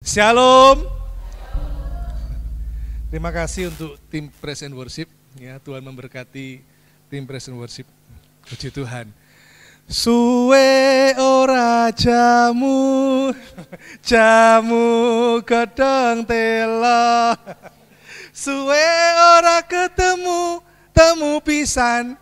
Shalom. Terima kasih untuk tim Praise and Worship. Ya, Tuhan memberkati tim Praise and Worship. Puji Tuhan. Suwe ora jamu, jamu godhong tela. Suwe ora ketemu, temu pisan.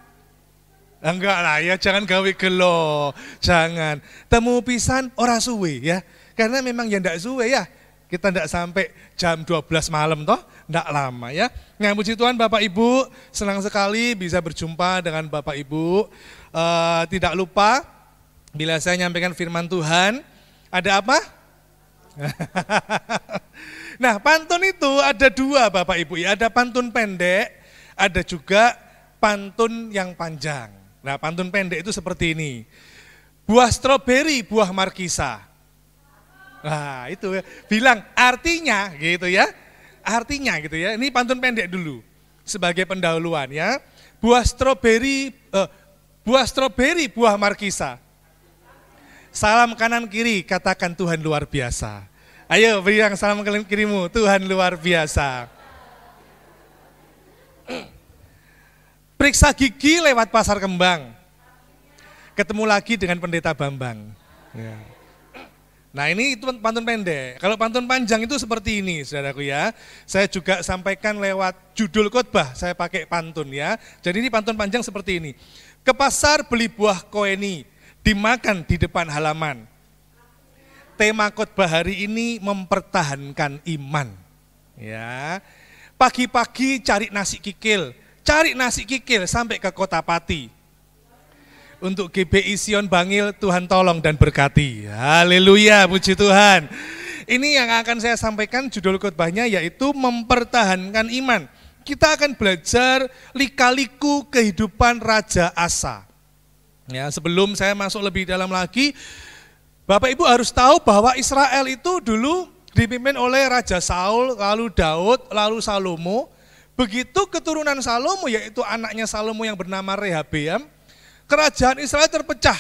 Enggak lah ya, jangan gawe gelo. Jangan. Temu pisan ora suwe ya. Karena memang ya ndak suwe ya, kita ndak sampai jam 12 malam toh, ndak lama ya. Nah, puji Tuhan Bapak Ibu, senang sekali bisa berjumpa dengan Bapak Ibu. Tidak lupa, bila saya nyampaikan firman Tuhan, ada apa? Nah, pantun itu ada dua Bapak Ibu ya, ada pantun pendek, ada juga pantun yang panjang. Nah, pantun pendek itu seperti ini. Buah stroberi, buah markisa. Nah itu ya, bilang artinya gitu ya, artinya gitu ya. Ini pantun pendek dulu sebagai pendahuluan ya. Buah stroberi, buah markisa. Salam kanan kiri, katakan Tuhan luar biasa. Ayo bilang salam kanan kirimu, Tuhan luar biasa. Periksa gigi lewat pasar kembang, ketemu lagi dengan pendeta Bambang. Ya. Nah ini itu pantun pendek, kalau pantun panjang itu seperti ini saudaraku ya. Saya juga sampaikan lewat judul khotbah, saya pakai pantun ya. Jadi ini pantun panjang seperti ini. Ke pasar beli buah koeni, dimakan di depan halaman. Tema khotbah hari ini mempertahankan iman. Ya. Pagi-pagi cari nasi kikil sampai ke Kota Pati. Untuk GBI Sion Bangil, Tuhan tolong dan berkati. Haleluya, puji Tuhan. Ini yang akan saya sampaikan judul khotbahnya yaitu mempertahankan iman. Kita akan belajar lika-liku kehidupan Raja Asa. Ya, sebelum saya masuk lebih dalam lagi, Bapak Ibu harus tahu bahwa Israel itu dulu dipimpin oleh Raja Saul, lalu Daud, lalu Salomo. Begitu keturunan Salomo yaitu anaknya Salomo yang bernama Rehabeam, kerajaan Israel terpecah.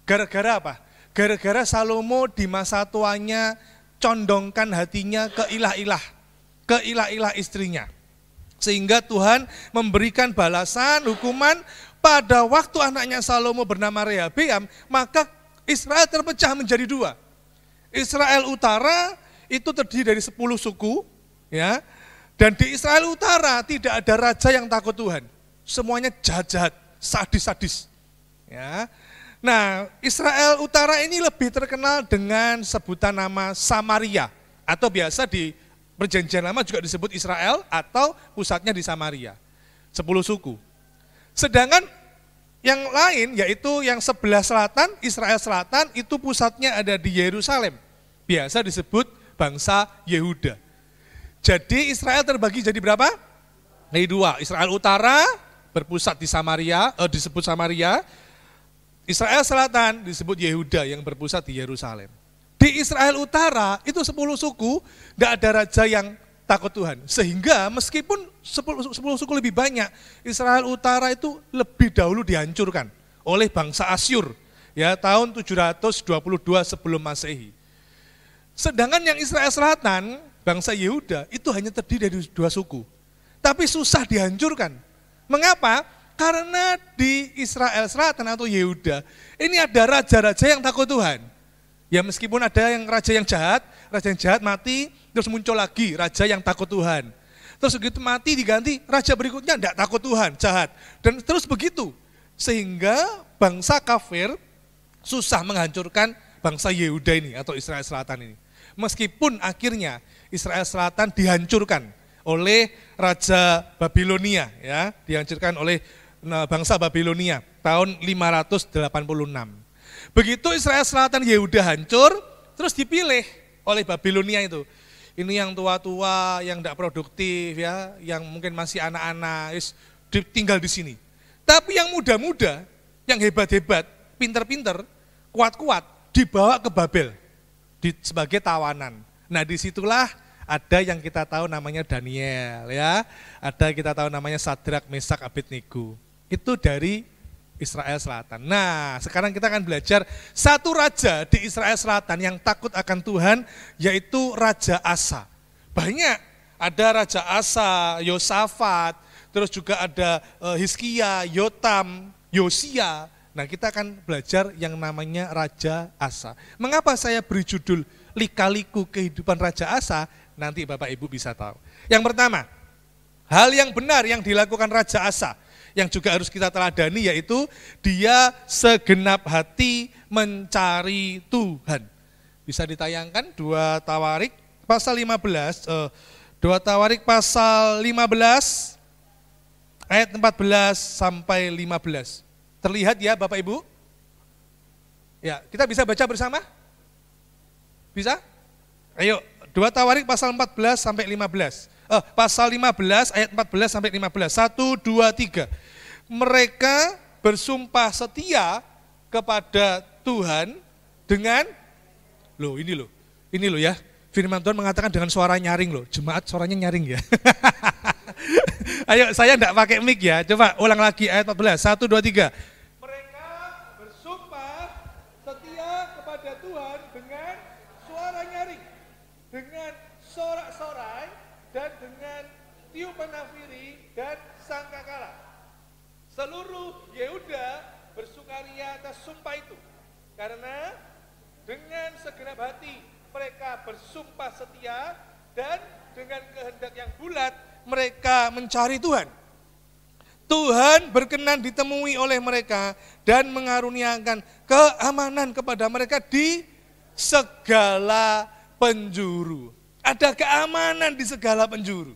Gara-gara apa? Gara-gara Salomo di masa tuanya condongkan hatinya ke ilah-ilah istrinya. Sehingga Tuhan memberikan balasan, hukuman pada waktu anaknya Salomo bernama Rehabeam, maka Israel terpecah menjadi dua. Israel Utara itu terdiri dari 10 suku, ya. Dan di Israel Utara tidak ada raja yang takut Tuhan. Semuanya jahat-jahat, sadis-sadis. Ya. Nah, Israel Utara ini lebih terkenal dengan sebutan nama Samaria, atau biasa di Perjanjian Lama juga disebut Israel atau pusatnya di Samaria. 10 suku. Sedangkan yang lain yaitu yang sebelah selatan, Israel Selatan itu pusatnya ada di Yerusalem. Biasa disebut bangsa Yehuda. Jadi Israel terbagi jadi berapa? Jadi dua, Israel Utara berpusat di Samaria, disebut Samaria. Israel Selatan disebut Yehuda yang berpusat di Yerusalem. Di Israel Utara itu 10 suku, tidak ada raja yang takut Tuhan. Sehingga meskipun 10 suku lebih banyak, Israel Utara itu lebih dahulu dihancurkan oleh bangsa Asyur. Ya, tahun 722 sebelum Masehi. Sedangkan yang Israel Selatan, bangsa Yehuda itu hanya terdiri dari 2 suku. Tapi susah dihancurkan. Mengapa? Karena di Israel Selatan atau Yehuda, ini ada raja-raja yang takut Tuhan. Ya meskipun ada raja yang jahat mati, terus muncul lagi raja yang takut Tuhan. Terus begitu mati diganti, raja berikutnya tidak takut Tuhan, jahat. Dan terus begitu, sehingga bangsa kafir susah menghancurkan bangsa Yehuda ini atau Israel Selatan ini. Meskipun akhirnya Israel Selatan dihancurkan oleh Raja Babilonia, ya, dihancurkan oleh bangsa Babilonia tahun 586. Begitu Israel Selatan Yehuda hancur, terus dipilih oleh Babilonia itu. Ini yang tua-tua, yang tidak produktif ya, yang mungkin masih anak-anak, tinggal di sini. Tapi yang muda-muda, yang hebat-hebat, pinter-pinter, kuat-kuat, dibawa ke Babel sebagai tawanan. Nah disitulah ada yang kita tahu namanya Daniel ya, ada kita tahu namanya Sadrak, Mesak, Abednego. Itu dari Israel Selatan. Nah, sekarang kita akan belajar satu raja di Israel Selatan yang takut akan Tuhan, yaitu Raja Asa. Banyak, ada Raja Asa, Yosafat, terus juga ada Hizkia, Yotam, Yosia. Nah, kita akan belajar yang namanya Raja Asa. Mengapa saya beri judul Lika-liku kehidupan Raja Asa? Nanti Bapak Ibu bisa tahu. Yang pertama, hal yang benar yang dilakukan Raja Asa, yang juga harus kita teladani, yaitu dia segenap hati mencari Tuhan. Bisa ditayangkan 2 Tawarik pasal 15, 2 Tawarik pasal 15 ayat 14 sampai 15. Terlihat ya Bapak Ibu? Ya, kita bisa baca bersama? Bisa? Ayo, 2 Tawarik pasal 14 sampai 15. Pasal 15 ayat 14 sampai 15. 1, 2, 3. Mereka bersumpah setia kepada Tuhan dengan ini loh ya. Firman Tuhan mengatakan dengan suara nyaring loh. Jemaat suaranya nyaring ya. Ayo, saya enggak pakai mic ya. Coba ulang lagi ayat 14. 1, 2, 3. Mereka bersumpah setia kepada Tuhan dengan suara nyaring, dengan sorak-sorai, dan dengan tiupan nafiri dan sangkakala. Seluruh Yehuda bersukaria atas sumpah itu, karena dengan segenap hati mereka bersumpah setia, dan dengan kehendak yang bulat mereka mencari Tuhan. Tuhan berkenan ditemui oleh mereka dan mengaruniakan keamanan kepada mereka di segala penjuru. Ada keamanan di segala penjuru.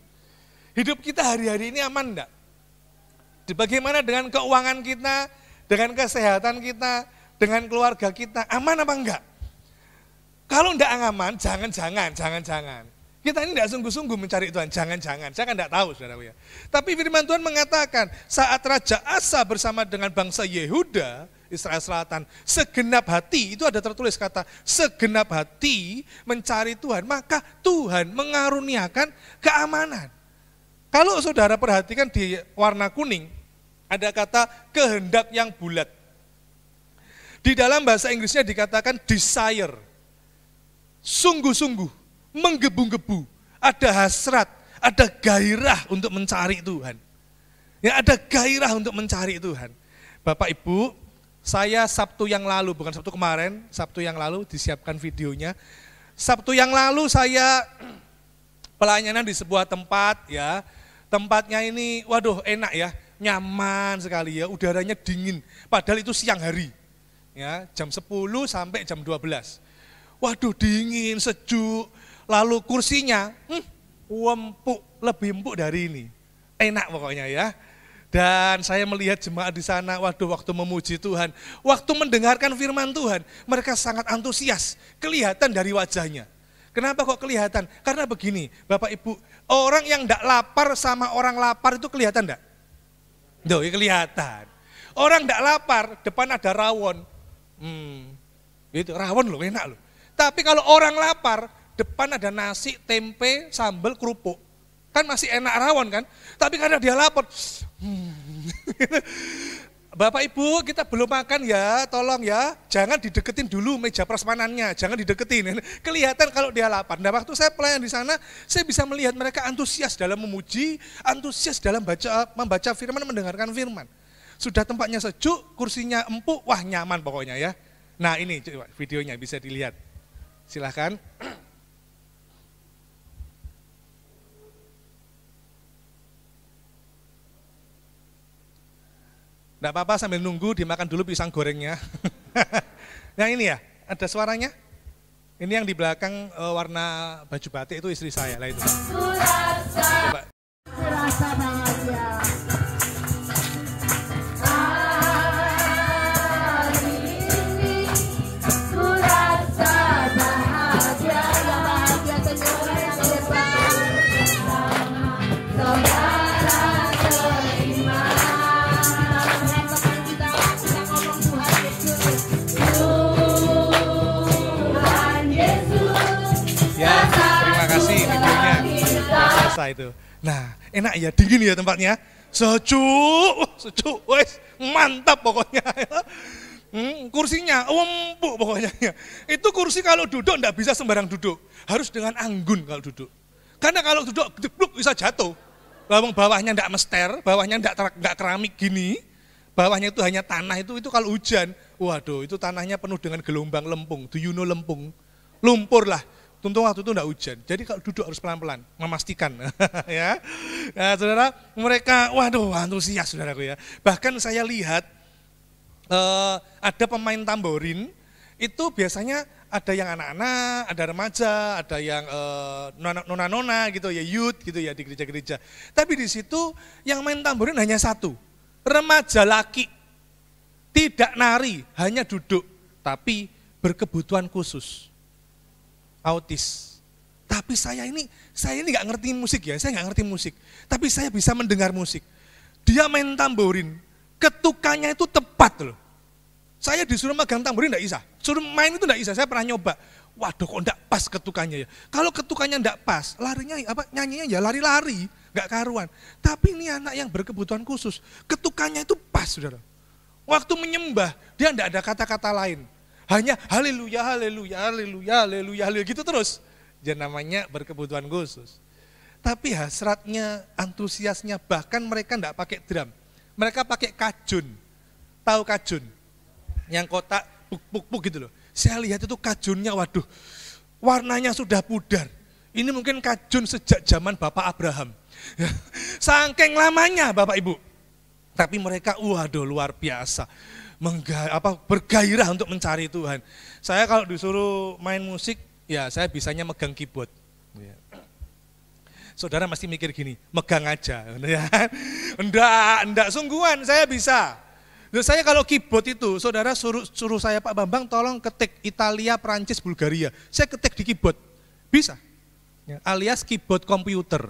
Hidup kita hari-hari ini aman enggak? Bagaimana dengan keuangan kita, dengan kesehatan kita, dengan keluarga kita, aman apa enggak? Kalau enggak aman, jangan-jangan. Kita ini enggak sungguh-sungguh mencari Tuhan, jangan-jangan. Saya kan enggak tahu, saudara ya. Tapi firman Tuhan mengatakan, saat Raja Asa bersama dengan bangsa Yehuda, Israel Selatan, segenap hati, itu ada tertulis kata segenap hati mencari Tuhan, maka Tuhan mengaruniakan keamanan. Kalau saudara perhatikan di warna kuning, ada kata kehendak yang bulat. Di dalam bahasa Inggrisnya dikatakan desire, sungguh-sungguh, menggebu-gebu, ada hasrat, ada gairah untuk mencari Tuhan. Ya, ada gairah untuk mencari Tuhan. Bapak Ibu, saya Sabtu yang lalu, bukan Sabtu kemarin, Sabtu yang lalu disiapkan videonya. Sabtu yang lalu saya pelayanan di sebuah tempat ya. Tempatnya ini waduh enak ya, nyaman sekali ya, udaranya dingin. Padahal itu siang hari. Ya, jam 10 sampai jam 12. Waduh dingin, sejuk. Lalu kursinya empuk, lebih empuk dari ini. Enak pokoknya ya. Dan saya melihat jemaat di sana, waduh waktu memuji Tuhan, waktu mendengarkan firman Tuhan, mereka sangat antusias, kelihatan dari wajahnya. Kenapa kok kelihatan? Karena begini, Bapak Ibu, orang yang tidak lapar sama orang lapar itu kelihatan enggak? Duh, ya kelihatan. Orang tidak lapar, depan ada rawon. Itu rawon loh, enak loh. Tapi kalau orang lapar, depan ada nasi, tempe, sambal, kerupuk. Kan masih enak rawon kan? Tapi karena dia lapar, Bapak Ibu kita belum makan ya, tolong ya, jangan dideketin dulu meja prasmanannya, jangan dideketin. Kelihatan kalau dia lapar. Nah waktu saya pelayan di sana, saya bisa melihat mereka antusias dalam memuji, antusias dalam membaca firman, mendengarkan firman. Sudah tempatnya sejuk, kursinya empuk, wah nyaman pokoknya ya. Nah ini coba videonya bisa dilihat, silahkan. Enggak apa-apa sambil nunggu dimakan dulu pisang gorengnya. Yang ini ya, ada suaranya. Ini yang di belakang warna baju batik itu istri saya lah itu. Coba. Serasa bahagia. Itu. Nah, enak ya, dingin ya tempatnya. Sejuk, wes mantap pokoknya. Kursinya empuk pokoknya. Itu kursi kalau duduk enggak bisa sembarang duduk, harus dengan anggun kalau duduk. Karena kalau duduk gedebluk bisa jatuh. Bawahnya enggak mester, bawahnya enggak keramik gini. Bawahnya itu hanya tanah itu kalau hujan, waduh itu tanahnya penuh dengan gelombang lempung, do you know lempung? Lumpur lah. Tentu waktu itu enggak hujan. Jadi kalau duduk harus pelan-pelan, memastikan ya. Nah, saudara, mereka waduh antusias saudaraku ya. Bahkan saya lihat ada pemain tamborin itu biasanya ada yang anak-anak, ada remaja, ada yang nona-nona gitu ya, youth gitu ya di gereja-gereja. Tapi di situ yang main tamborin hanya satu, remaja laki, tidak nari, hanya duduk, tapi berkebutuhan khusus, autis. Tapi saya ini nggak ngerti musik ya, saya nggak ngerti musik, tapi saya bisa mendengar musik. Dia main tamborin, ketukannya itu tepat loh. Saya disuruh megang tamborin enggak bisa, suruh main itu enggak bisa, saya pernah nyoba. Waduh kok enggak pas ketukannya ya. Kalau ketukannya enggak pas, nyanyinya ya lari-lari, enggak karuan. Tapi ini anak yang berkebutuhan khusus, ketukannya itu pas saudara. Waktu menyembah, dia enggak ada kata-kata lain. Hanya haleluya, haleluya, haleluya, haleluya, haleluya gitu terus. Dia namanya berkebutuhan khusus. Tapi hasratnya, antusiasnya, bahkan mereka enggak pakai drum. Mereka pakai kajun. Tahu kajun? Yang kotak puk gitu loh. Saya lihat itu kajunnya, waduh, warnanya sudah pudar. Ini mungkin kajun sejak zaman Bapak Abraham. Saking lamanya Bapak Ibu. Tapi mereka, waduh luar biasa. Bergairah untuk mencari Tuhan. Saya kalau disuruh main musik, ya saya bisanya megang keyboard. Saudara mesti mikir gini, megang aja. Enggak, sungguhan saya bisa. Saya kalau keyboard itu, saudara suruh saya Pak Bambang tolong ketik Italia, Prancis, Bulgaria. Saya ketik di keyboard, bisa. Alias keyboard komputer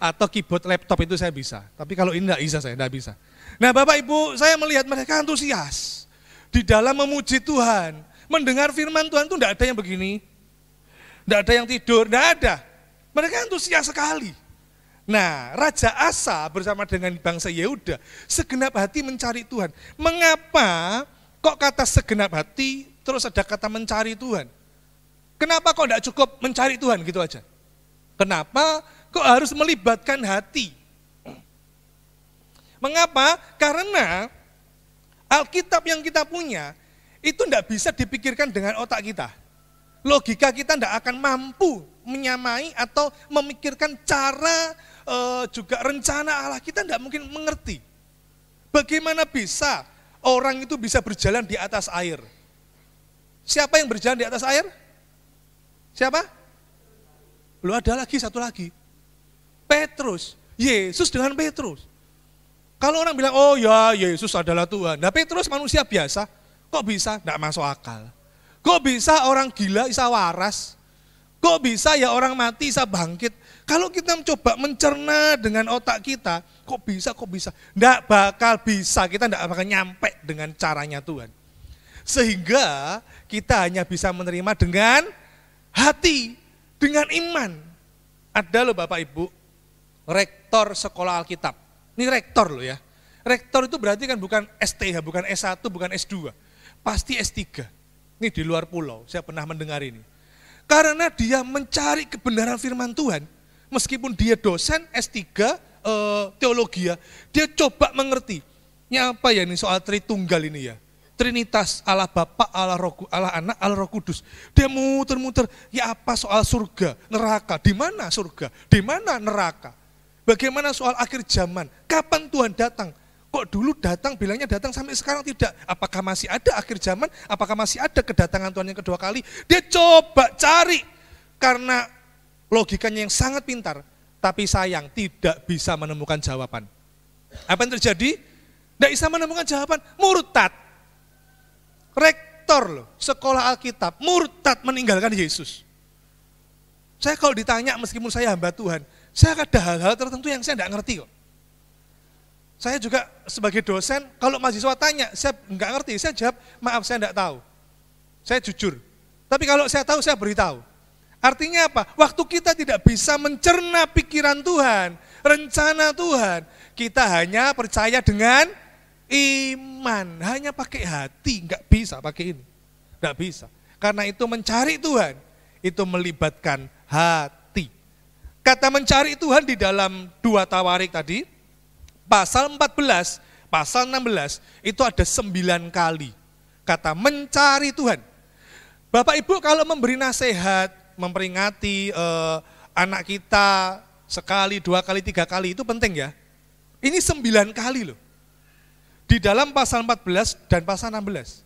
atau keyboard laptop itu saya bisa. Tapi kalau ini enggak bisa, saya enggak bisa. Nah Bapak Ibu, saya melihat mereka antusias di dalam memuji Tuhan. Mendengar firman Tuhan itu enggak ada yang begini, enggak ada yang tidur, enggak ada. Mereka antusias sekali. Nah, Raja Asa bersama dengan bangsa Yehuda segenap hati mencari Tuhan. Mengapa kok kata segenap hati terus ada kata mencari Tuhan? Kenapa kok tidak cukup mencari Tuhan gitu aja? Kenapa kok harus melibatkan hati? Mengapa? Karena Alkitab yang kita punya itu tidak bisa dipikirkan dengan otak kita. Logika kita tidak akan mampu menyamai atau memikirkan cara juga rencana Allah, kita tidak mungkin mengerti. Bagaimana bisa orang itu bisa berjalan di atas air? Siapa yang berjalan di atas air? Siapa? Lu ada lagi, satu lagi. Petrus, Yesus dengan Petrus. Kalau orang bilang, oh ya Yesus adalah Tuhan. Nah Petrus manusia biasa, kok bisa? Tidak masuk akal. Kok bisa orang gila bisa waras? Kok bisa ya orang mati bisa bangkit? Kalau kita mencoba mencerna dengan otak kita, kok bisa? Nggak bakal bisa, kita nggak bakal nyampe dengan caranya Tuhan. Sehingga kita hanya bisa menerima dengan hati, dengan iman. Ada loh Bapak Ibu, rektor sekolah Alkitab. Ini rektor loh ya. Rektor itu berarti kan bukan STH, bukan S1, bukan S2. Pasti S3. Ini di luar pulau, saya pernah mendengar ini. Karena dia mencari kebenaran firman Tuhan, meskipun dia dosen S3 teologi, dia coba mengerti. Ini apa ya ini soal Tritunggal ini ya. Trinitas, Allah Bapa, Allah Anak, Allah Roh Kudus. Dia muter-muter, ya apa soal surga, neraka, di mana surga, di mana neraka. Bagaimana soal akhir zaman, kapan Tuhan datang? Kok dulu datang, bilangnya datang sampai sekarang tidak. Apakah masih ada akhir zaman? Apakah masih ada kedatangan Tuhan yang kedua kali? Dia coba cari, karena logikanya yang sangat pintar, tapi sayang tidak bisa menemukan jawaban. Apa yang terjadi? Tidak bisa menemukan jawaban, murtad. Rektor loh, sekolah Alkitab, murtad meninggalkan Yesus. Saya kalau ditanya meskipun saya hamba Tuhan, saya ada hal-hal tertentu yang saya tidak ngerti kok. Saya juga sebagai dosen, kalau mahasiswa tanya, saya nggak ngerti, saya jawab, maaf saya nggak tahu. Saya jujur. Tapi kalau saya tahu, saya beritahu. Artinya apa? Waktu kita tidak bisa mencerna pikiran Tuhan, rencana Tuhan, Kita hanya percaya dengan iman, hanya pakai hati, nggak bisa pakai ini, nggak bisa. Karena itu mencari Tuhan, itu melibatkan hati. Kata mencari Tuhan di dalam 2 Tawarik tadi, pasal 14, pasal 16, itu ada 9 kali kata mencari Tuhan. Bapak Ibu kalau memberi nasihat, memperingati anak kita sekali, 2 kali, 3 kali itu penting ya. Ini 9 kali loh. Di dalam pasal 14 dan pasal 16.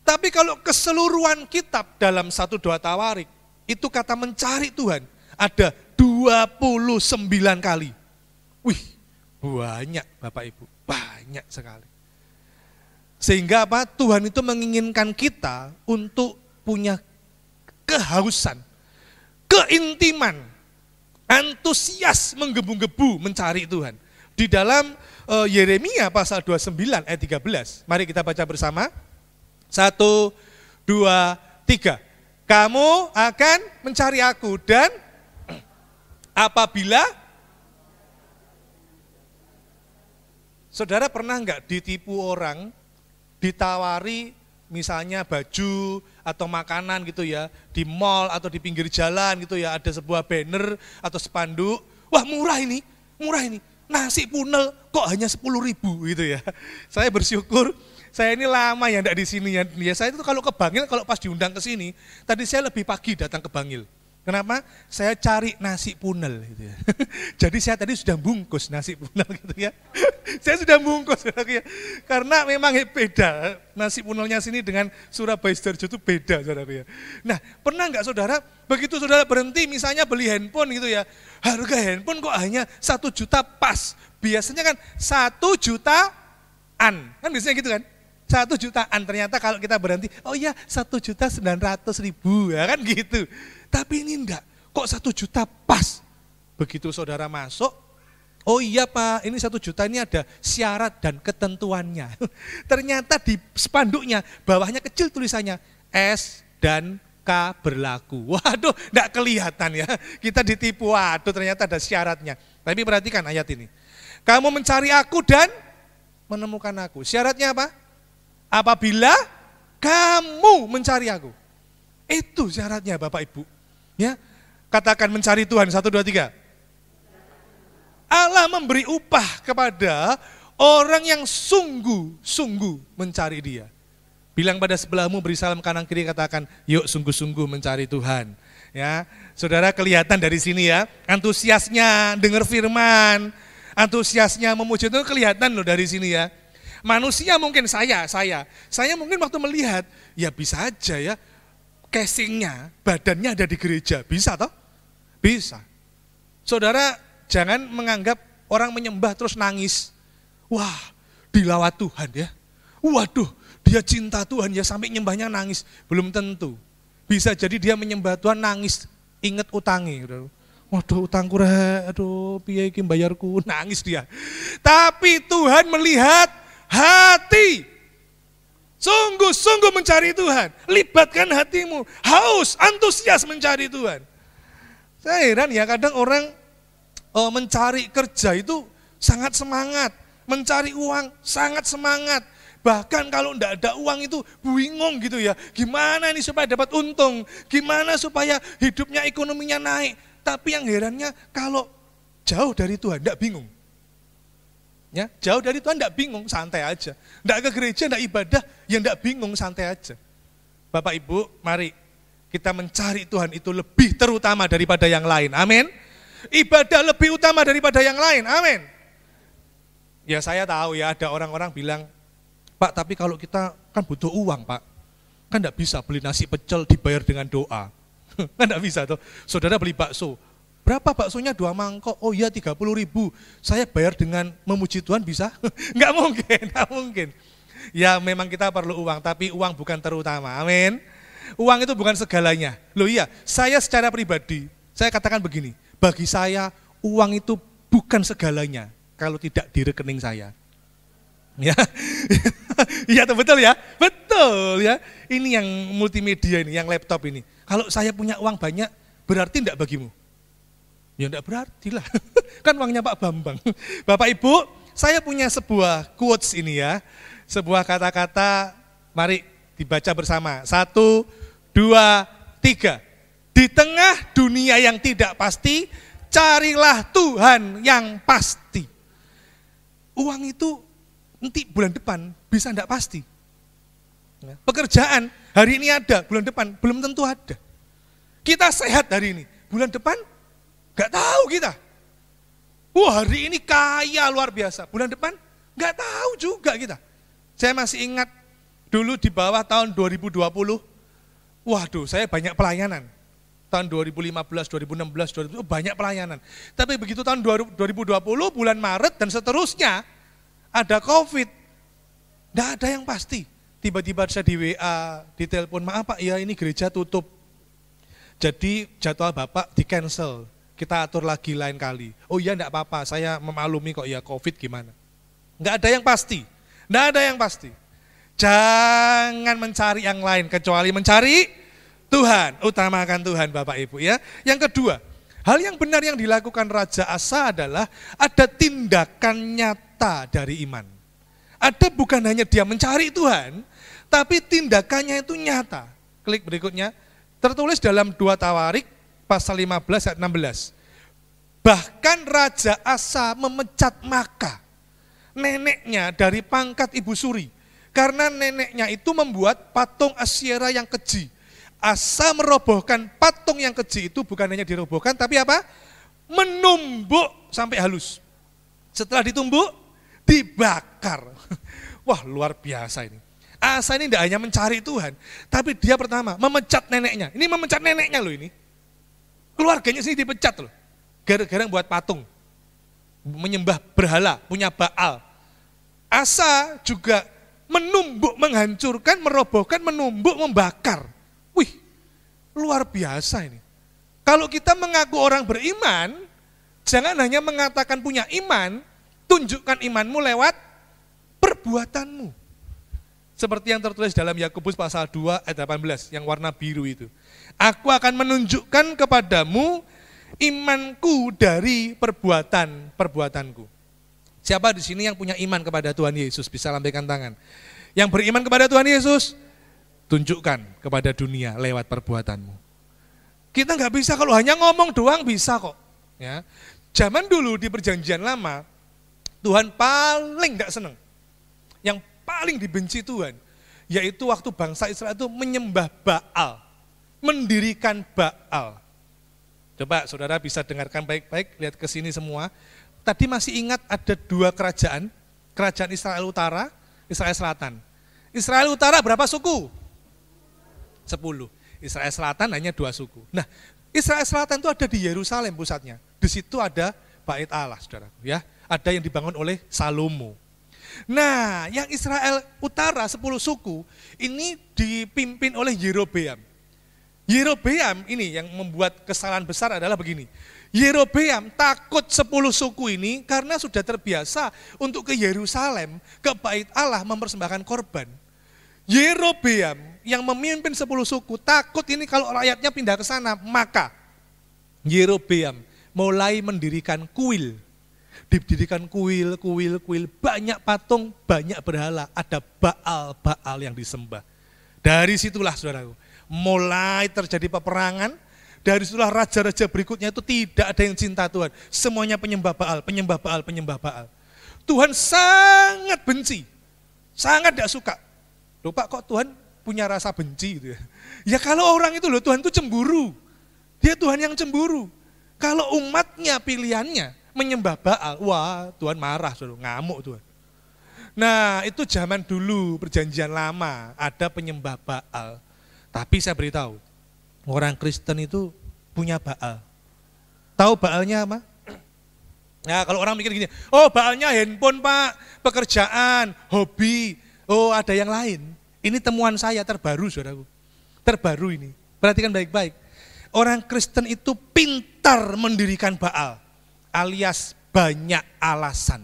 Tapi kalau keseluruhan kitab dalam 1-2 Tawarik, itu kata mencari Tuhan ada 29 kali. Wih, banyak Bapak Ibu, banyak sekali. Sehingga apa? Tuhan itu menginginkan kita untuk punya kehausan, keintiman, antusias menggebu-gebu mencari Tuhan. Di dalam Yeremia pasal 29 ayat 13, mari kita baca bersama. 1, 2, 3. Kamu akan mencari aku dan apabila saudara pernah enggak ditipu orang, ditawari misalnya baju atau makanan gitu ya, di mall atau di pinggir jalan gitu ya, ada sebuah banner atau spanduk, wah murah ini, nasi punel kok hanya 10.000 gitu ya. Saya bersyukur saya ini lama ya enggak di sini ya. Saya itu kalau ke Bangil, kalau pas diundang ke sini, tadi saya lebih pagi datang ke Bangil. Kenapa? Saya cari nasi punel gitu ya. Jadi saya tadi sudah bungkus nasi punel gitu ya. Saya sudah bungkus gitu ya. Karena memang beda, nasi punelnya sini dengan Surabaya Sidoarjo itu beda saudara ya. Nah pernah enggak saudara, begitu saudara berhenti misalnya beli handphone gitu ya, harga handphone kok hanya 1 juta pas. Biasanya kan 1 jutaan, kan biasanya gitu kan. 1 jutaan, ternyata kalau kita berhenti, oh iya 1.900.000 ya kan gitu. Tapi ini enggak, kok 1 juta pas. Begitu saudara masuk, oh iya Pak, ini 1 juta ini ada syarat dan ketentuannya. Ternyata di spanduknya, bawahnya kecil tulisannya, S dan K berlaku. Waduh, enggak kelihatan ya, kita ditipu, waduh ternyata ada syaratnya. Tapi perhatikan ayat ini, kamu mencari aku dan menemukan aku. Syaratnya apa? Apabila kamu mencari aku. Itu syaratnya Bapak Ibu. Ya, katakan mencari Tuhan, 1, 2, 3. Allah memberi upah kepada orang yang sungguh-sungguh mencari Dia. Bilang pada sebelahmu, beri salam kanan kiri, katakan, yuk sungguh-sungguh mencari Tuhan. Ya, saudara kelihatan dari sini ya, antusiasnya dengar firman, antusiasnya memuji Tuhan kelihatan loh dari sini ya. Manusia mungkin saya mungkin waktu melihat, ya bisa aja ya, casingnya, badannya ada di gereja, bisa toh? Bisa. Saudara jangan menganggap orang menyembah terus nangis. Wah, dilawat Tuhan ya. Waduh, dia cinta Tuhan ya sampai nyembahnya nangis. Belum tentu. Bisa jadi dia menyembah Tuhan nangis, ingat utangnya. Waduh utangku rek, aduh piye iki bayarku, nangis dia. Tapi Tuhan melihat hati. Sungguh-sungguh mencari Tuhan. Libatkan hatimu, haus, antusias mencari Tuhan. Saya heran ya, kadang orang mencari kerja itu sangat semangat, mencari uang sangat semangat. Bahkan kalau enggak ada uang itu bingung gitu ya, gimana ini supaya dapat untung, gimana supaya hidupnya, ekonominya naik. Tapi yang herannya kalau jauh dari Tuhan enggak bingung. Ya, jauh dari Tuhan enggak bingung, santai aja. Enggak ke gereja, enggak ibadah, ya enggak bingung, santai aja. Bapak Ibu, mari kita mencari Tuhan itu lebih terutama daripada yang lain. Amin. Ibadah lebih utama daripada yang lain. Amin. Ya saya tahu ya, ada orang-orang bilang, Pak tapi kalau kita kan butuh uang Pak. Kan enggak bisa beli nasi pecel dibayar dengan doa. Kan enggak bisa tuh. Saudara beli bakso. Berapa baksonya 2 mangkok? Oh iya 30.000. Saya bayar dengan memuji Tuhan bisa? Enggak mungkin, enggak mungkin. Ya memang kita perlu uang, tapi uang bukan terutama. Amin. Uang itu bukan segalanya. Loh iya, saya secara pribadi, saya katakan begini, bagi saya uang itu bukan segalanya kalau tidak di rekening saya. Ya, iya betul ya, betul ya. Ini yang multimedia ini, yang laptop ini. Kalau saya punya uang banyak, berarti enggak bagimu? Ya enggak berarti lah, kan uangnya Pak Bambang. Bapak Ibu, saya punya sebuah quotes ini ya. Sebuah kata-kata, mari dibaca bersama. 1, 2, 3. Di tengah dunia yang tidak pasti, carilah Tuhan yang pasti. Uang itu nanti bulan depan bisa enggak pasti. Pekerjaan hari ini ada, bulan depan belum tentu ada. Kita sehat hari ini, bulan depan enggak tahu kita. Wah, hari ini kaya luar biasa, bulan depan enggak tahu juga kita. Saya masih ingat dulu di bawah tahun 2020, waduh saya banyak pelayanan. Tahun 2015, 2016, 2020 banyak pelayanan. Tapi begitu tahun 2020 bulan Maret dan seterusnya ada COVID. Tidak ada yang pasti. Tiba-tiba saya di WA, di telepon, maaf Pak, ya ini gereja tutup. Jadi jadwal Bapak di cancel. Kita atur lagi lain kali. Oh iya enggak apa-apa, saya memaklumi kok ya COVID gimana. Enggak ada yang pasti. Enggak ada yang pasti. Jangan mencari yang lain kecuali mencari Tuhan, utamakan Tuhan Bapak Ibu ya. Yang kedua, hal yang benar yang dilakukan Raja Asa adalah ada tindakan nyata dari iman. Ada bukan hanya dia mencari Tuhan, tapi tindakannya itu nyata. Klik berikutnya, tertulis dalam 2 Tawarik pasal 15 ayat 16. Bahkan Raja Asa memecat Maka, neneknya dari pangkat Ibu Suri. Karena neneknya itu membuat patung Asyera yang keji. Asa merobohkan patung yang keji itu bukan hanya dirobohkan, tapi apa? Menumbuk sampai halus. Setelah ditumbuk, dibakar. Wah luar biasa ini. Asa ini tidak hanya mencari Tuhan, tapi dia pertama memecat neneknya. Ini memecat neneknya loh ini. Keluarganya sini dipecat loh. Gara-gara buat patung. Menyembah berhala, punya Baal. Asa juga menumbuk, menghancurkan, merobohkan, menumbuk, membakar. Wih, luar biasa ini. Kalau kita mengaku orang beriman, jangan hanya mengatakan punya iman, tunjukkan imanmu lewat perbuatanmu. Seperti yang tertulis dalam Yakobus pasal 2 ayat 18, yang warna biru itu. Aku akan menunjukkan kepadamu imanku dari perbuatanku. Siapa di sini yang punya iman kepada Tuhan Yesus? Bisa lambaikan tangan. Yang beriman kepada Tuhan Yesus, tunjukkan kepada dunia lewat perbuatanmu. Kita nggak bisa kalau hanya ngomong doang bisa kok. Ya. Zaman dulu di perjanjian lama, Tuhan paling nggak seneng. Yang paling dibenci Tuhan, yaitu waktu bangsa Israel itu menyembah Baal. Mendirikan Baal. Coba saudara bisa dengarkan baik-baik, lihat ke sini semua. Tadi masih ingat ada 2 kerajaan, kerajaan Israel Utara, Israel Selatan. Israel Utara berapa suku? 10. Israel Selatan hanya 2 suku. Nah, Israel Selatan itu ada di Yerusalem pusatnya. Di situ ada Bait Allah, saudaraku ya. Ada yang dibangun oleh Salomo. Nah, yang Israel Utara 10 suku ini dipimpin oleh Yerobeam. Yerobeam ini yang membuat kesalahan besar adalah begini. Yerobeam takut 10 suku ini karena sudah terbiasa untuk ke Yerusalem, ke Bait Allah mempersembahkan korban. Yerobeam yang memimpin 10 suku takut ini kalau rakyatnya pindah ke sana, maka Yerobeam mulai mendirikan kuil. Didirikan kuil, banyak patung, banyak berhala, ada Baal yang disembah. Dari situlah saudaraku, mulai terjadi peperangan, dari situlah raja-raja berikutnya itu tidak ada yang cinta Tuhan. Semuanya penyembah Baal. Tuhan sangat benci, sangat tidak suka. Loh Pak, kok Tuhan punya rasa benci gitu ya? Ya kalau orang itu loh, Tuhan itu cemburu. Dia Tuhan yang cemburu. Kalau umatnya pilihannya menyembah Baal, wah Tuhan marah, ngamuk Tuhan. Nah itu zaman dulu perjanjian lama ada penyembah Baal. Tapi saya beritahu, orang Kristen itu punya Baal. Tahu Baalnya apa? Nah kalau orang mikir gini, oh Baalnya handphone Pak, pekerjaan, hobi, oh ada yang lain. Ini temuan saya terbaru saudaraku, terbaru ini. Perhatikan baik-baik, orang Kristen itu pintar mendirikan Baal, alias banyak alasan.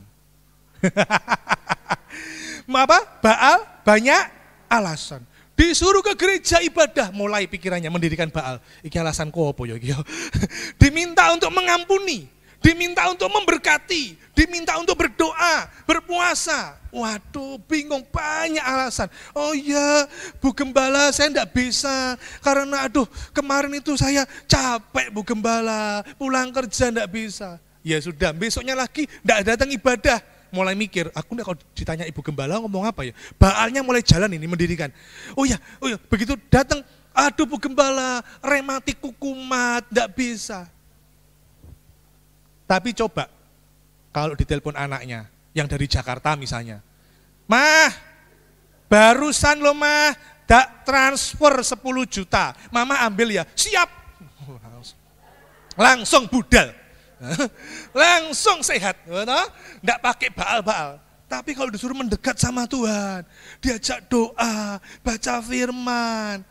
Apa? Baal banyak alasan. Disuruh ke gereja ibadah, mulai pikirannya mendirikan Baal. Iki alasan kopo ya iki. Diminta untuk mengampuni, diminta untuk memberkati, diminta untuk berdoa, berpuasa. Waduh, bingung, banyak alasan. Oh iya, Bu Gembala, saya enggak bisa karena kemarin itu saya capek Bu Gembala, pulang kerja enggak bisa. Ya sudah, besoknya lagi enggak datang ibadah. Mulai mikir, aku kalau ditanya Ibu Gembala ngomong apa ya? Baalnya mulai jalan ini, mendirikan. Oh iya, begitu datang, Bu Gembala, rematik kumat, enggak bisa. Tapi coba, kalau ditelepon anaknya, yang dari Jakarta misalnya, Mah, barusan loh mah, transfer 10 juta, Mama ambil ya, siap. Langsung budal, langsung sehat, enggak pakai baal-baal. Tapi kalau disuruh mendekat sama Tuhan, diajak doa, baca firman,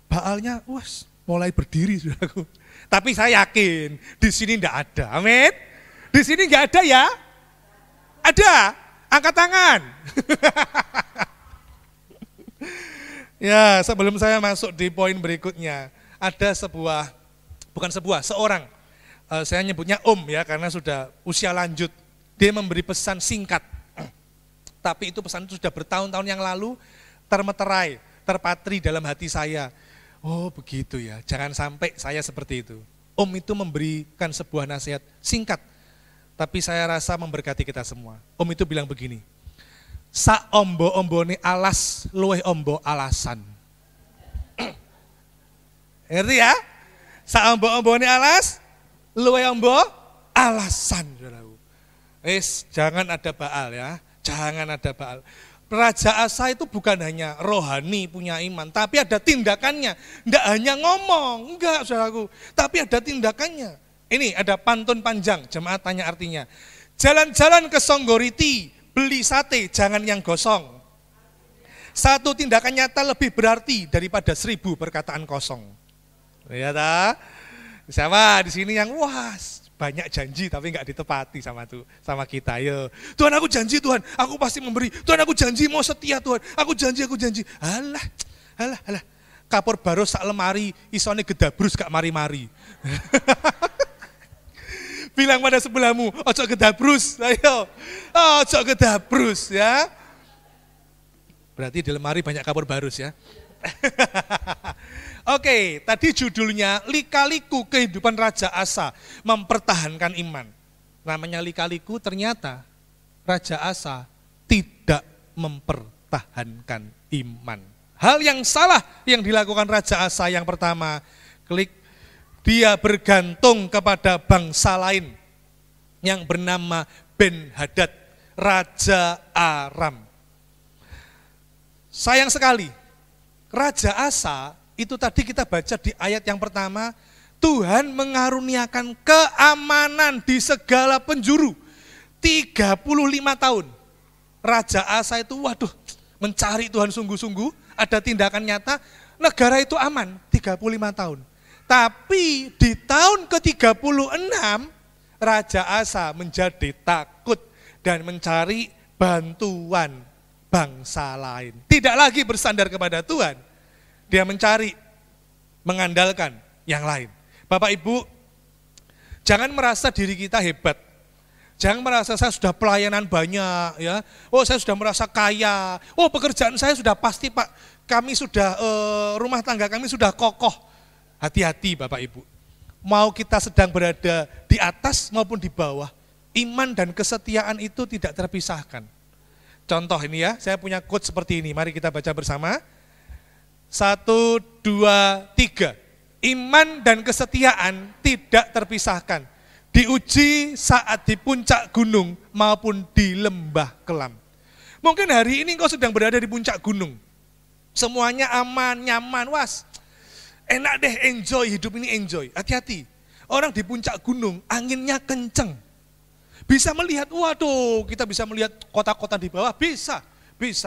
baalnya mulai berdiri saudaraku. Tapi saya yakin di sini enggak ada. Amin. Di sini enggak ada ya? Ada. Angkat tangan. Ya, sebelum saya masuk di poin berikutnya, ada seorang, saya nyebutnya ya karena sudah usia lanjut. Dia memberi pesan singkat. Tapi itu pesan itu sudah bertahun-tahun yang lalu termeterai, terpatri dalam hati saya. Oh begitu ya, jangan sampai saya seperti itu. Itu memberikan sebuah nasihat singkat, tapi saya rasa memberkati kita semua. Itu bilang begini, sa ombo-ombone alas, luweh ombo alasan. Ngerti ya? Sa ombo-ombone alas, luweh ombo alasan. Jangan ada baal ya, jangan ada baal. Raja Asa itu bukan hanya rohani punya iman, tapi ada tindakannya. Enggak hanya ngomong, enggak saudaraku, tapi ada tindakannya. Ini ada pantun panjang, jemaat tanya artinya. Jalan-jalan ke Songgoriti, beli sate, jangan yang gosong. Satu tindakan nyata lebih berarti daripada 1000 perkataan kosong. Ya ta? Siapa di sini yang banyak janji tapi enggak ditepati sama kita. Ayo, Tuhan aku janji Tuhan, aku pasti memberi. Tuhan aku janji mau setia Tuhan, aku janji. Alah. Kapur baros sak lemari, isone gedabrus gak mari-mari. Bilang pada sebelahmu, ojo gedabrus, ayo, ojo gedabrus ya. Berarti di lemari banyak kapur barus ya. Oke, tadi judulnya Lika-liku kehidupan Raja Asa mempertahankan iman. Namanya lika-liku, ternyata Raja Asa tidak mempertahankan iman. Hal yang salah yang dilakukan Raja Asa yang pertama, dia bergantung kepada bangsa lain yang bernama Ben-Hadad, Raja Aram. Sayang sekali, Raja Asa itu tadi kita baca di ayat yang pertama, Tuhan mengaruniakan keamanan di segala penjuru. 35 tahun. Raja Asa itu mencari Tuhan sungguh-sungguh, ada tindakan nyata, negara itu aman 35 tahun. Tapi di tahun ke-36, Raja Asa menjadi takut dan mencari bantuan bangsa lain. Tidak lagi bersandar kepada Tuhan. Dia mencari, mengandalkan yang lain. Bapak Ibu, jangan merasa diri kita hebat. Jangan merasa saya sudah pelayanan banyak, ya. Saya sudah merasa kaya. Pekerjaan saya sudah pasti Pak. Kami sudah rumah tangga kami sudah kokoh. Hati-hati Bapak Ibu. Mau kita sedang berada di atas maupun di bawah, iman dan kesetiaan itu tidak terpisahkan. Contoh ini ya, saya punya quote seperti ini. Mari kita baca bersama. 1, 2, 3. Iman dan kesetiaan tidak terpisahkan. Diuji saat di puncak gunung maupun di lembah kelam. Mungkin hari ini kau sedang berada di puncak gunung. Semuanya aman, nyaman, enak deh, enjoy, hidup ini enjoy. Hati-hati, orang di puncak gunung anginnya kenceng. Bisa melihat, kita bisa melihat kota-kota di bawah, bisa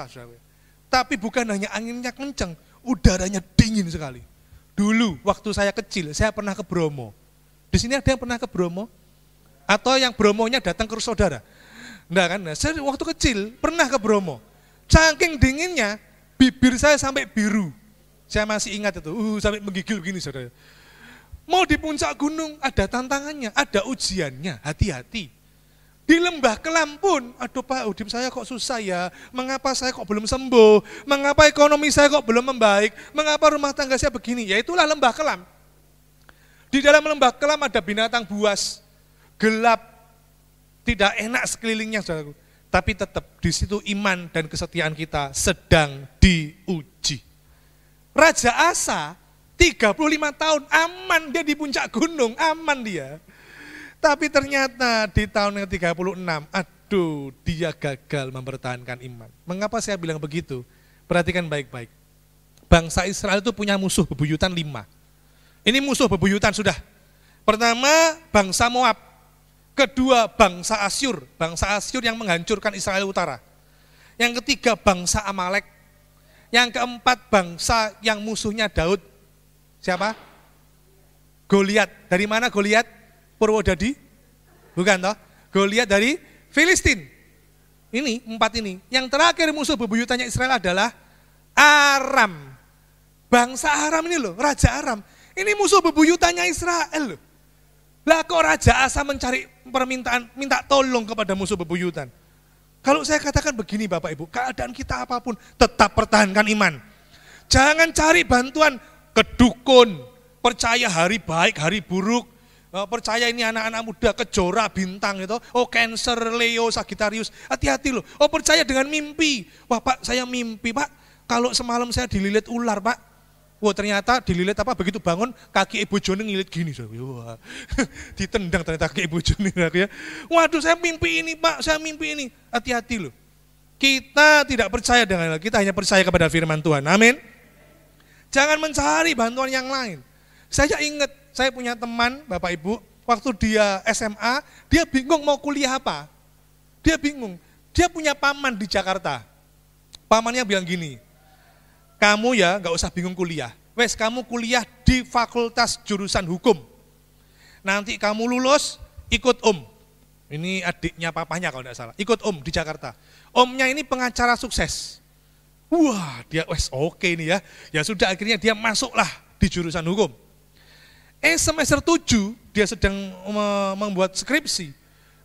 saudara. Tapi bukan hanya anginnya kenceng, udaranya dingin sekali. Dulu waktu saya kecil, saya pernah ke Bromo. Di sini ada yang pernah ke Bromo? Atau yang Bromonya datang ke saudara? Enggak kan? Saya waktu kecil pernah ke Bromo. Saking dinginnya, bibir saya sampai biru. Saya masih ingat itu, sampai menggigil begini saudara. Mau di puncak gunung ada tantangannya, ada ujiannya, hati-hati. Di lembah kelam pun, aduh Pak, hidup saya kok susah ya, mengapa saya kok belum sembuh, mengapa ekonomi saya kok belum membaik, mengapa rumah tangga saya begini, ya itulah lembah kelam. Di dalam lembah kelam ada binatang buas, gelap, tidak enak sekelilingnya, saudaraku. Tapi tetap di situ iman dan kesetiaan kita sedang diuji. Raja Asa 35 tahun aman dia di puncak gunung, aman dia. Tapi ternyata di tahun yang 36, aduh dia gagal mempertahankan iman. Mengapa saya bilang begitu? Perhatikan baik-baik. Bangsa Israel itu punya musuh bebuyutan 5. Ini musuh bebuyutan sudah. Pertama bangsa Moab. Kedua bangsa Asyur. Bangsa Asyur yang menghancurkan Israel Utara. Yang ketiga bangsa Amalek. Yang keempat bangsa yang musuhnya Daud. Siapa? Goliat. Dari mana Goliat? Purwodadi? Bukan toh? Goliat dari Filistin. Ini 4 ini. Yang terakhir musuh bebuyutannya Israel adalah Aram. Bangsa Aram ini loh, Raja Aram. Ini musuh bebuyutannya Israel loh. Lah kok Raja Asa mencari permintaan, minta tolong kepada musuh bebuyutan. Kalau saya katakan begini Bapak Ibu, keadaan kita apapun tetap pertahankan iman. Jangan cari bantuan ke dukun, percaya hari baik, hari buruk, percaya ini anak-anak muda kejora bintang itu, oh Cancer, Leo, Sagittarius, hati-hati loh. Oh percaya dengan mimpi, wah Pak saya mimpi Pak, kalau semalam saya dililit ular Pak, wah ternyata dililit apa, begitu bangun kaki ibu Joni ngilit gini, wah ditendang ternyata kaki ibu Joni, ya. Waduh saya mimpi ini Pak, saya mimpi ini, hati-hati loh. Kita tidak percaya dengan kita hanya percaya kepada firman Tuhan, amin. Jangan mencari bantuan yang lain. Saya ingat, saya punya teman, Bapak Ibu, waktu dia SMA, dia bingung mau kuliah apa. Dia bingung, dia punya paman di Jakarta. Pamannya bilang gini, kamu ya gak usah bingung kuliah, wes kamu kuliah di fakultas jurusan hukum. Nanti kamu lulus, ikut om. Ini adiknya papanya kalau tidak salah, ikut om di Jakarta. Omnya ini pengacara sukses. Wah dia wes oke nih ya, ya sudah akhirnya dia masuklah di jurusan hukum. Semester 7 dia sedang membuat skripsi,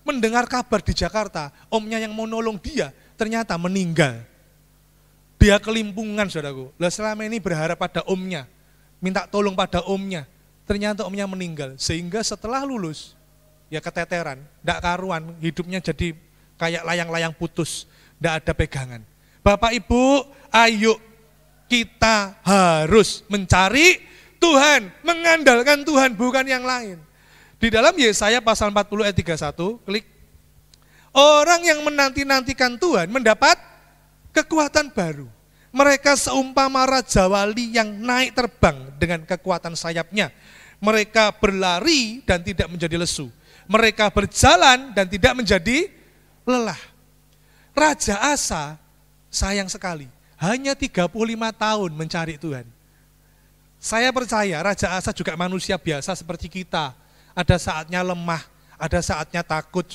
mendengar kabar di Jakarta, omnya yang mau nolong dia ternyata meninggal. Dia kelimpungan saudaraku, lah selama ini berharap pada omnya, minta tolong pada omnya, ternyata omnya meninggal. Sehingga setelah lulus, ya keteteran, tidak karuan, hidupnya jadi kayak layang-layang putus, tidak ada pegangan. Bapak Ibu, ayo kita harus mencari Tuhan, mengandalkan Tuhan, bukan yang lain. Di dalam Yesaya pasal 40 ayat 31, klik. Orang yang menanti-nantikan Tuhan mendapat kekuatan baru. Mereka seumpama raja wali yang naik terbang dengan kekuatan sayapnya. Mereka berlari dan tidak menjadi lesu. Mereka berjalan dan tidak menjadi lelah. Raja Asa sayang sekali, hanya 35 tahun mencari Tuhan. Saya percaya Raja Asa juga manusia biasa seperti kita. Ada saatnya lemah, ada saatnya takut.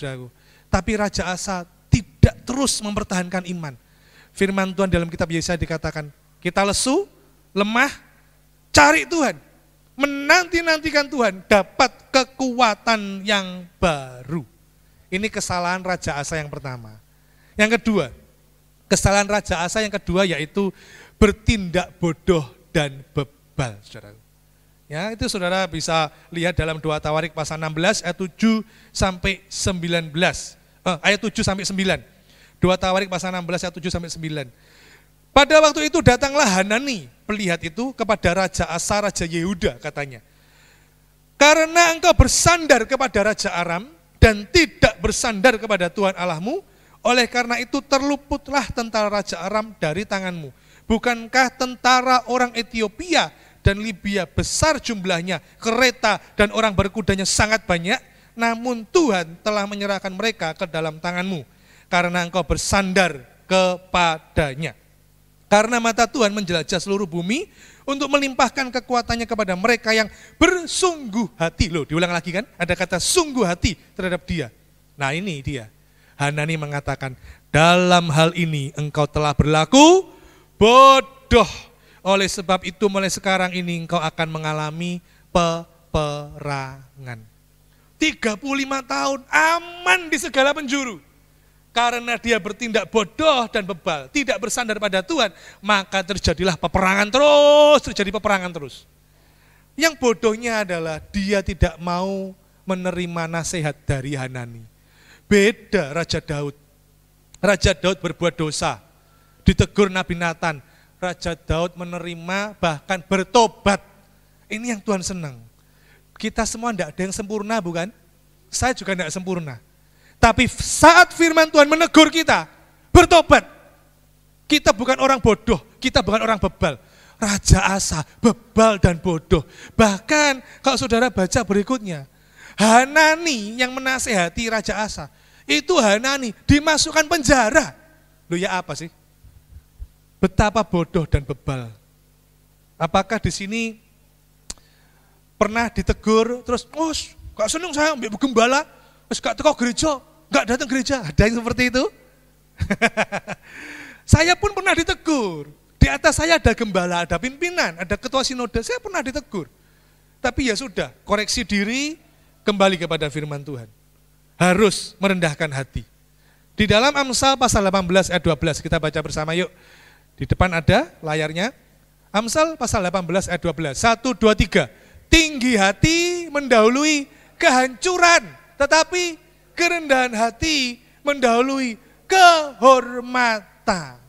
Tapi Raja Asa tidak terus mempertahankan iman. Firman Tuhan dalam kitab Yesaya dikatakan, kita lesu, lemah, cari Tuhan. Menanti-nantikan Tuhan, dapat kekuatan yang baru. Ini kesalahan Raja Asa yang pertama. Yang kedua, kesalahan Raja Asa yang kedua yaitu bertindak bodoh dan bebal, saudara. Ya, itu saudara bisa lihat dalam 2 Tawarik pasal 16 ayat 7 sampai 19. Ayat 7 sampai 9. 2 Tawarik pasal 16 ayat 7 sampai 9. Pada waktu itu datanglah Hanani, pelihat itu kepada Raja Asa, Raja Yehuda, katanya. Karena engkau bersandar kepada Raja Aram dan tidak bersandar kepada Tuhan Allahmu, oleh karena itu terluputlah tentara Raja Aram dari tanganmu. Bukankah tentara orang Ethiopia dan Libya besar jumlahnya, kereta dan orang berkudanya sangat banyak, namun Tuhan telah menyerahkan mereka ke dalam tanganmu, karena engkau bersandar kepadanya. Karena mata Tuhan menjelajah seluruh bumi untuk melimpahkan kekuatannya kepada mereka yang bersungguh hati. Loh, diulang lagi kan, ada kata sungguh hati terhadap dia. Nah ini dia, Hanani mengatakan, dalam hal ini engkau telah berlaku bodoh. Oleh sebab itu mulai sekarang ini engkau akan mengalami peperangan. 35 tahun aman di segala penjuru. Karena dia bertindak bodoh dan bebal, tidak bersandar pada Tuhan, maka terjadilah peperangan terus, terjadi peperangan terus. Yang bodohnya adalah dia tidak mau menerima nasihat dari Hanani. Beda Raja Daud. Raja Daud berbuat dosa, ditegur Nabi Nathan. Raja Daud menerima bahkan bertobat. Ini yang Tuhan senang. Kita semua tidak ada yang sempurna, bukan? Saya juga tidak sempurna. Tapi saat firman Tuhan menegur kita, bertobat. Kita bukan orang bodoh, kita bukan orang bebal. Raja Asa, bebal dan bodoh. Bahkan kalau saudara baca berikutnya, Hanani yang menasehati Raja Asa, itu Hanani dimasukkan penjara. Loh ya apa sih? Betapa bodoh dan bebal. Apakah di sini pernah ditegur, terus, oh gak seneng saya ambil gembala, terus gak teko gereja, gak datang gereja, ada yang seperti itu? Saya pun pernah ditegur, di atas saya ada gembala, ada pimpinan, ada ketua sinode, saya pernah ditegur. Tapi ya sudah, koreksi diri, kembali kepada firman Tuhan. Harus merendahkan hati. Di dalam Amsal pasal 18 ayat 12, kita baca bersama yuk. Di depan ada layarnya. Amsal pasal 18 ayat 12, 1, 2, 3. Tinggi hati mendahului kehancuran, tetapi kerendahan hati mendahului kehormatan.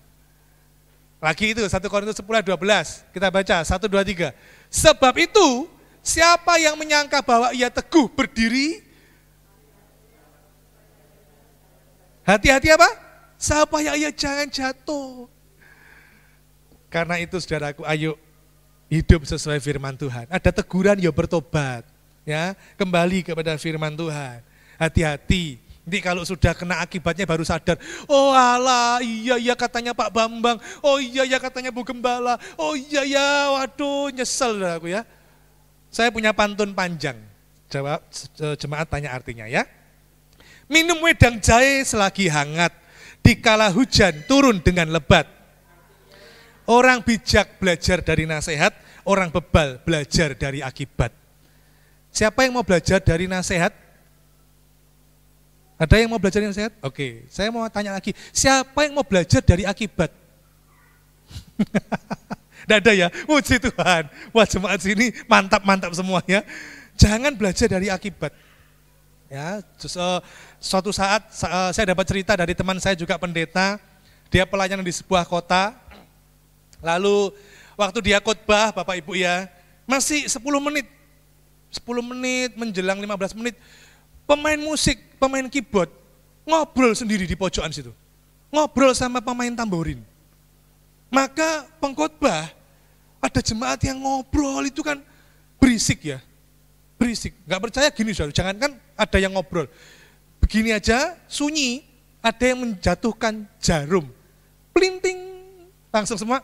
Lagi itu 1 Korintus 10 ayat 12. Kita baca 1, 2, 3. Sebab itu siapa yang menyangka bahwa ia teguh berdiri, hati-hati apa? Supaya ia jangan jatuh. Karena itu saudaraku, ayo hidup sesuai firman Tuhan. Ada teguran, ya bertobat. Ya, kembali kepada firman Tuhan. Hati-hati. Nanti kalau sudah kena akibatnya baru sadar. Oh alah, iya katanya Pak Bambang. Oh iya katanya Bu Gembala. Oh iya, waduh nyesel saudaraku ya. Saya punya pantun panjang. Jawab jemaat tanya artinya ya. Minum wedang jahe selagi hangat, dikala hujan turun dengan lebat. Orang bijak belajar dari nasihat, orang bebal belajar dari akibat. Siapa yang mau belajar dari nasihat? Ada yang mau belajar dari nasihat? Oke, saya mau tanya lagi. Siapa yang mau belajar dari akibat? Tidak ada ya? Puji Tuhan. Wah jemaat sini mantap-mantap semuanya. Jangan belajar dari akibat. Ya, suatu saat saya dapat cerita dari teman saya juga pendeta. Dia pelayanan di sebuah kota. Lalu waktu dia khotbah Bapak Ibu ya, masih 10 menit menjelang 15 menit, pemain musik, pemain keyboard, ngobrol sendiri di pojokan situ. Ngobrol sama pemain tamborin. Maka pengkhotbah, ada jemaat yang ngobrol itu kan berisik ya. Berisik, gak percaya gini saudara, jangankan ada yang ngobrol. Begini aja, sunyi, ada yang menjatuhkan jarum. Plinting, langsung semua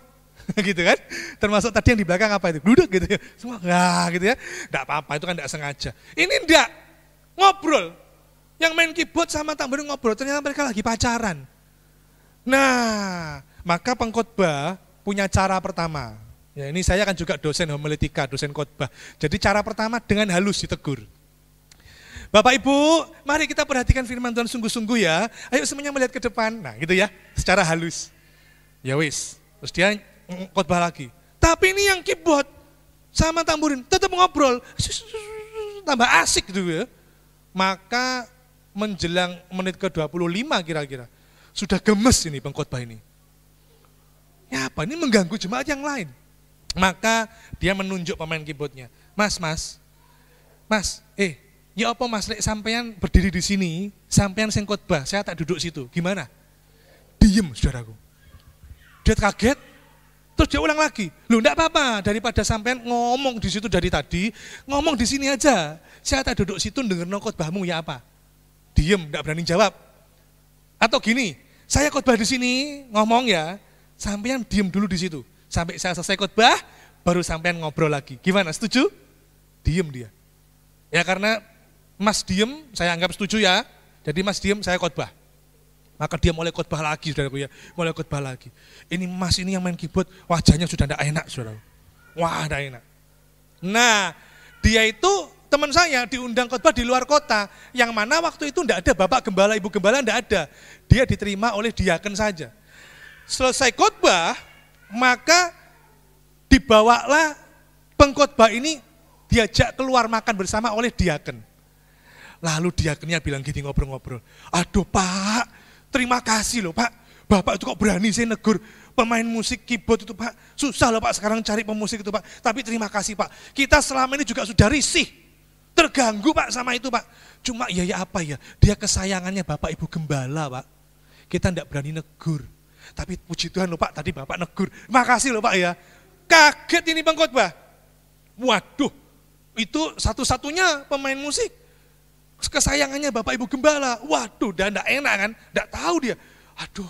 gitu kan, termasuk tadi yang di belakang apa itu, duduk gitu ya, semua gitu ya, enggak apa-apa itu kan enggak sengaja. Ini enggak, ngobrol, yang main keyboard sama tamborin ngobrol, ternyata mereka lagi pacaran. Nah, maka pengkhotbah punya cara pertama, ya ini saya kan juga dosen homiletika, dosen khotbah, jadi cara pertama dengan halus ditegur. Bapak Ibu, mari kita perhatikan firman Tuhan sungguh-sungguh ya, ayo semuanya melihat ke depan, nah gitu ya, secara halus. Ya wis, terus dia khotbah lagi. Tapi ini yang keyboard sama tamborin tetap ngobrol, tambah asik gitu ya. Maka menjelang menit ke-25 kira-kira, sudah gemes ini pengkhotbah ini. Ya apa, ini mengganggu jemaat yang lain. Maka dia menunjuk pemain keyboardnya. Mas, ya apa mas, lek sampean berdiri di sini, sampean sing khotbah, saya tak duduk situ. Gimana? Diem saudaraku. Dia kaget. Terus dia ulang lagi, loh enggak apa-apa, daripada sampean ngomong di situ dari tadi, ngomong di sini aja. Saya tak duduk situ denger khotbahmu ya apa? Diem, enggak berani jawab. Atau gini, saya khotbah di sini, ngomong ya, sampean diem dulu di situ. Sampai saya selesai khotbah, baru sampean ngobrol lagi. Gimana, setuju? Diem dia. Ya karena mas diem, saya anggap setuju ya. Jadi mas diem, saya khotbah. Maka dia mulai khotbah lagi, saudaraku ya, mulai khotbah lagi. Ini mas ini yang main keyboard, wajahnya sudah tidak enak, saudara. Wah, tidak enak. Nah, Dia itu teman saya diundang khotbah di luar kota, yang mana waktu itu enggak ada bapak gembala, ibu gembala enggak ada. Dia diterima oleh diaken saja. Selesai khotbah, maka dibawalah pengkhotbah ini diajak keluar makan bersama oleh diaken. Lalu diakennya bilang gini ngobrol-ngobrol, aduh Pak, terima kasih loh Pak, Bapak itu kok berani sih negur pemain musik keyboard itu Pak, susah loh Pak sekarang cari pemusik itu Pak, tapi terima kasih Pak, kita selama ini juga sudah risih, terganggu Pak sama itu Pak, cuma ya apa ya, dia kesayangannya Bapak Ibu Gembala Pak, kita enggak berani negur, tapi puji Tuhan loh Pak, tadi Bapak negur, makasih loh Pak ya. Kaget ini pengkhotbah, waduh, itu satu-satunya pemain musik kesayangannya Bapak Ibu Gembala. Waduh, dan enggak enak kan? Enggak tahu dia. Aduh,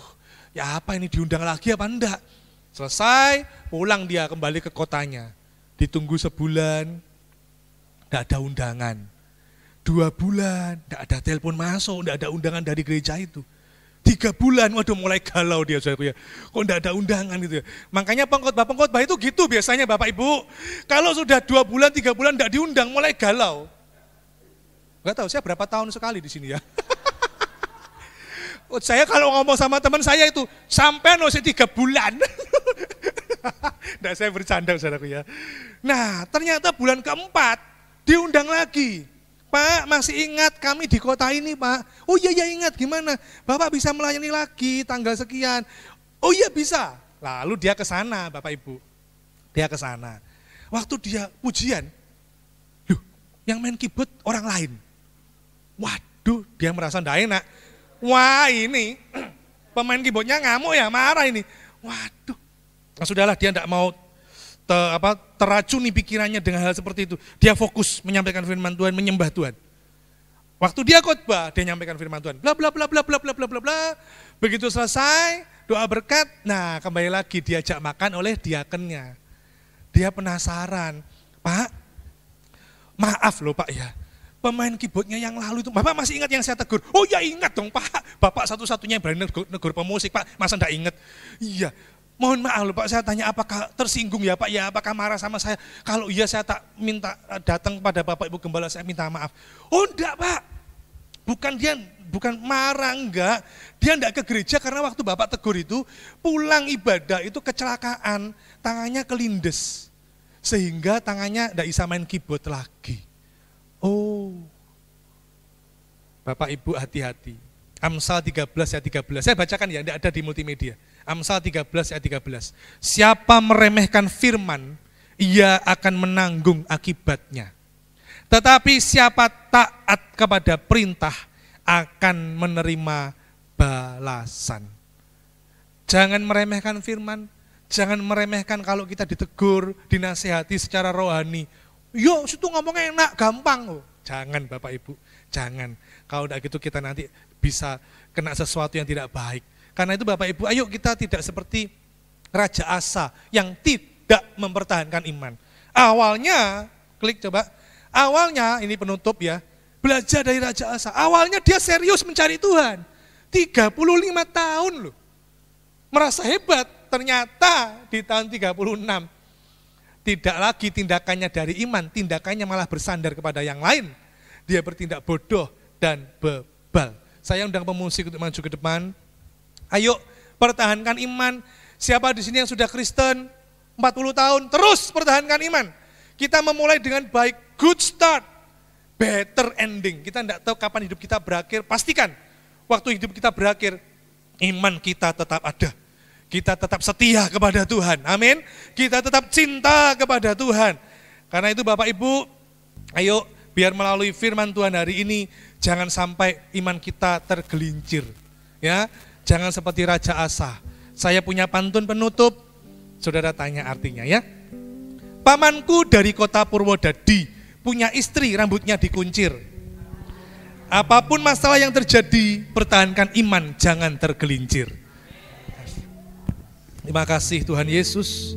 ya apa ini diundang lagi apa enggak? Selesai, pulang dia kembali ke kotanya. Ditunggu sebulan, enggak ada undangan. 2 bulan, enggak ada telepon masuk, enggak ada undangan dari gereja itu. 3 bulan, waduh mulai galau dia, saudaraku ya. Kok enggak ada undangan gitu ya. Makanya pengkhotbah itu gitu biasanya Bapak Ibu. Kalau sudah 2 bulan, 3 bulan enggak diundang, mulai galau. Enggak tahu saya berapa tahun sekali di sini ya. Saya kalau ngomong sama teman saya itu, sampai masih 3 bulan. Enggak, saya bercanda saudaraku ya. Nah, ternyata bulan keempat diundang lagi. Pak, masih ingat kami di kota ini Pak? Oh iya ingat, gimana? Bapak bisa melayani lagi tanggal sekian. Oh iya bisa. Lalu dia ke sana Bapak Ibu. Dia ke sana. Waktu dia pujian, loh, yang main keyboard orang lain. Waduh, dia merasa enggak enak. Wah ini, pemain keyboardnya ngamuk ya, marah ini. Waduh, nah, sudahlah dia enggak mau teracuni pikirannya dengan hal seperti itu. Dia fokus menyampaikan firman Tuhan, menyembah Tuhan. Waktu dia khotbah, dia menyampaikan firman Tuhan. Bla bla bla bla bla bla bla bla bla. Begitu selesai, doa berkat. Nah, kembali lagi diajak makan oleh diakennya. Dia penasaran, Pak, maaf loh Pak ya. Pemain keyboardnya yang lalu itu, Bapak masih ingat yang saya tegur? Oh ya ingat dong Pak. Bapak satu-satunya yang berani negur pemusik Pak. Masa enggak ingat? Iya. Mohon maaf loh Pak, saya tanya apakah tersinggung ya Pak, ya apakah marah sama saya? Kalau iya saya tak minta datang pada Bapak Ibu Gembala, saya minta maaf. Oh enggak Pak, bukan marah enggak, dia enggak ke gereja karena waktu Bapak tegur itu, pulang ibadah itu kecelakaan, tangannya kelindes, sehingga tangannya enggak bisa main keyboard lagi. Oh, Bapak Ibu hati-hati. Amsal 13 ayat 13, saya bacakan ya, enggak ada di multimedia. Amsal 13 ayat 13. Siapa meremehkan firman, ia akan menanggung akibatnya. Tetapi siapa taat kepada perintah akan menerima balasan. Jangan meremehkan firman, jangan meremehkan kalau kita ditegur, dinasihati secara rohani. Yo, situ ngomongnya enak, gampang. Oh, jangan Bapak Ibu, jangan. Kalau udah gitu kita nanti bisa kena sesuatu yang tidak baik. Karena itu Bapak Ibu, ayo kita tidak seperti Raja Asa yang tidak mempertahankan iman. Awalnya, klik coba, awalnya ini penutup ya, belajar dari Raja Asa. Awalnya dia serius mencari Tuhan, 35 tahun loh. Merasa hebat, ternyata di tahun 36, tidak lagi tindakannya dari iman, tindakannya malah bersandar kepada yang lain. Dia bertindak bodoh dan bebal. Saya undang pemusik untuk maju ke depan. Ayo pertahankan iman. Siapa di sini yang sudah Kristen 40 tahun, terus pertahankan iman. Kita memulai dengan baik, good start, better ending. Kita tidak tahu kapan hidup kita berakhir. Pastikan waktu hidup kita berakhir, iman kita tetap ada. Kita tetap setia kepada Tuhan. Amin. Kita tetap cinta kepada Tuhan. Karena itu Bapak Ibu, ayo biar melalui firman Tuhan hari ini jangan sampai iman kita tergelincir. Ya, jangan seperti Raja Asa. Saya punya pantun penutup. Saudara tanya artinya ya. Pamanku dari kota Purwodadi punya istri rambutnya dikuncir. Apapun masalah yang terjadi, pertahankan iman, jangan tergelincir. Terima kasih Tuhan Yesus.